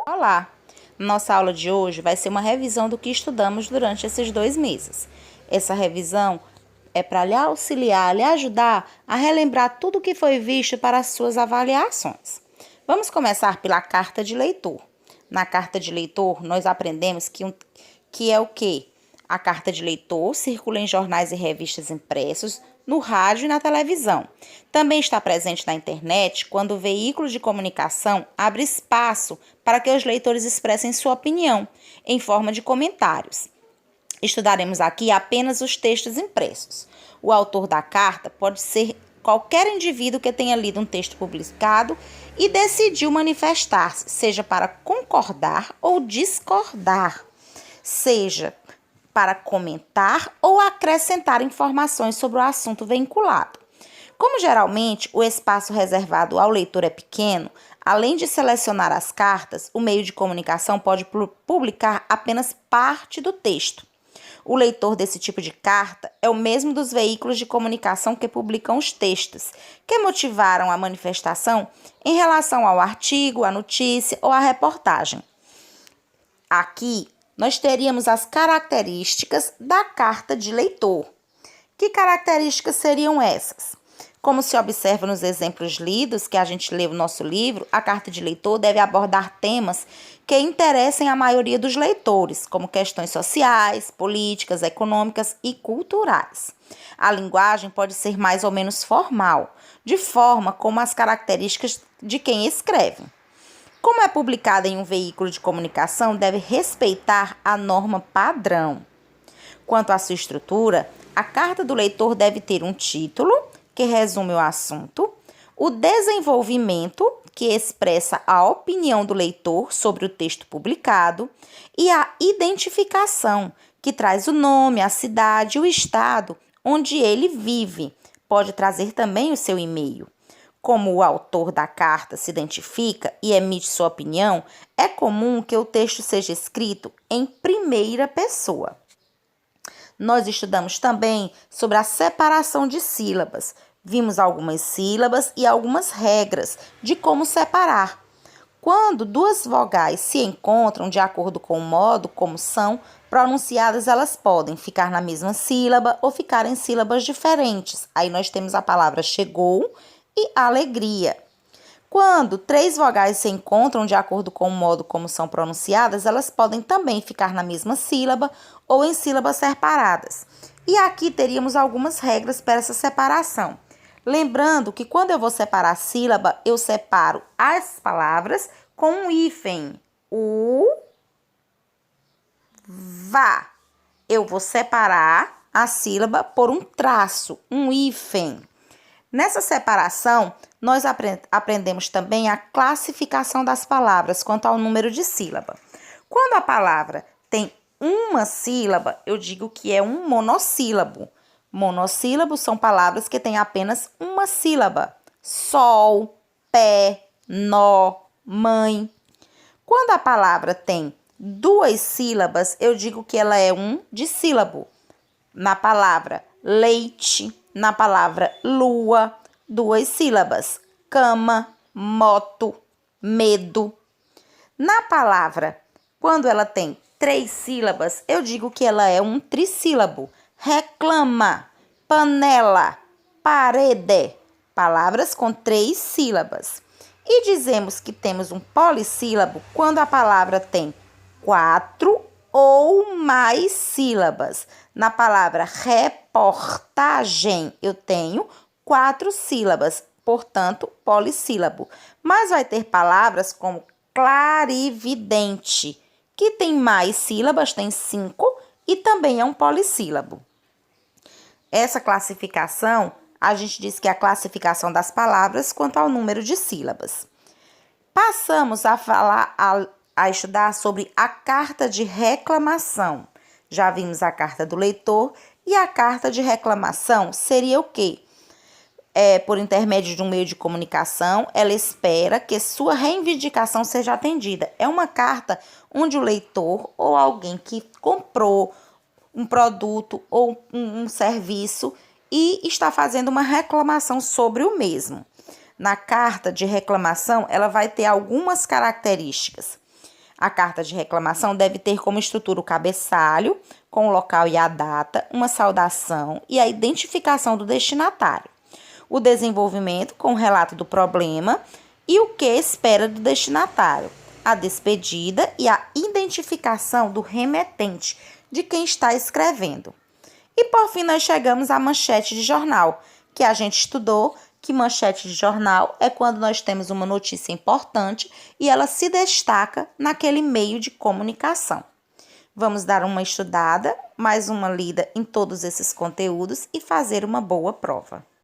Olá! Nossa aula de hoje vai ser uma revisão do que estudamos durante esses 2 meses. Essa revisão é para lhe auxiliar, lhe ajudar a relembrar tudo o que foi visto para as suas avaliações. Vamos começar pela carta de leitor. Na carta de leitor, nós aprendemos que é o quê? A carta de leitor circula em jornais e revistas impressos, no rádio e na televisão. Também está presente na internet quando o veículo de comunicação abre espaço para que os leitores expressem sua opinião em forma de comentários. Estudaremos aqui apenas os textos impressos. O autor da carta pode ser qualquer indivíduo que tenha lido um texto publicado e decidiu manifestar-se, seja para concordar ou discordar, seja para comentar ou acrescentar informações sobre o assunto vinculado. Como geralmente o espaço reservado ao leitor é pequeno, além de selecionar as cartas, o meio de comunicação pode publicar apenas parte do texto. O leitor desse tipo de carta é o mesmo dos veículos de comunicação que publicam os textos, que motivaram a manifestação em relação ao artigo, à notícia ou à reportagem. Aqui, nós teríamos as características da carta de leitor. Que características seriam essas? Como se observa nos exemplos lidos que a gente lê no nosso livro, a carta de leitor deve abordar temas que interessem a maioria dos leitores, como questões sociais, políticas, econômicas e culturais. A linguagem pode ser mais ou menos formal, de forma como as características de quem escreve. Como é publicada em um veículo de comunicação, deve respeitar a norma padrão. Quanto à sua estrutura, a carta do leitor deve ter um título, que resume o assunto, o desenvolvimento, que expressa a opinião do leitor sobre o texto publicado, e a identificação, que traz o nome, a cidade e o estado onde ele vive. Pode trazer também o seu e-mail. Como o autor da carta se identifica e emite sua opinião, é comum que o texto seja escrito em primeira pessoa. Nós estudamos também sobre a separação de sílabas. Vimos algumas sílabas e algumas regras de como separar. Quando duas vogais se encontram de acordo com o modo como são pronunciadas, elas podem ficar na mesma sílaba ou ficar em sílabas diferentes. Aí nós temos a palavra chegou e alegria. Quando 3 vogais se encontram de acordo com o modo como são pronunciadas, elas podem também ficar na mesma sílaba ou em sílabas separadas. E aqui teríamos algumas regras para essa separação. Lembrando que quando eu vou separar a sílaba, eu separo as palavras com um hífen. O, vá. Eu vou separar a sílaba por um traço, um hífen. Nessa separação, nós aprendemos também a classificação das palavras quanto ao número de sílaba. Quando a palavra tem uma sílaba, eu digo que é um monossílabo. Monossílabos são palavras que têm apenas uma sílaba. Sol, pé, nó, mãe. Quando a palavra tem 2 sílabas, eu digo que ela é um dissílabo. Na palavra leite, na palavra lua, 2 sílabas. Cama, moto, medo. Na palavra, quando ela tem 3 sílabas, eu digo que ela é um trissílabo. Reclama, panela, parede. Palavras com 3 sílabas. E dizemos que temos um polissílabo quando a palavra tem 4 ou mais sílabas. Na palavra reportagem, eu tenho 4 sílabas, portanto, polissílabo. Mas vai ter palavras como clarividente, que tem mais sílabas, tem 5 e também é um polissílabo. Essa classificação, a gente diz que é a classificação das palavras quanto ao número de sílabas. Passamos a estudar sobre a carta de reclamação. Já vimos a carta do leitor e a carta de reclamação seria o quê? Por intermédio de um meio de comunicação, ela espera que sua reivindicação seja atendida. É uma carta onde o leitor ou alguém que comprou um produto ou um serviço e está fazendo uma reclamação sobre o mesmo. Na carta de reclamação, ela vai ter algumas características. A carta de reclamação deve ter como estrutura o cabeçalho, com o local e a data, uma saudação e a identificação do destinatário. O desenvolvimento com o relato do problema e o que espera do destinatário. A despedida e a identificação do remetente, de quem está escrevendo. E por fim nós chegamos à manchete de jornal, que a gente estudou que manchete de jornal é quando nós temos uma notícia importante e ela se destaca naquele meio de comunicação. Vamos dar uma estudada, mais uma lida em todos esses conteúdos e fazer uma boa prova.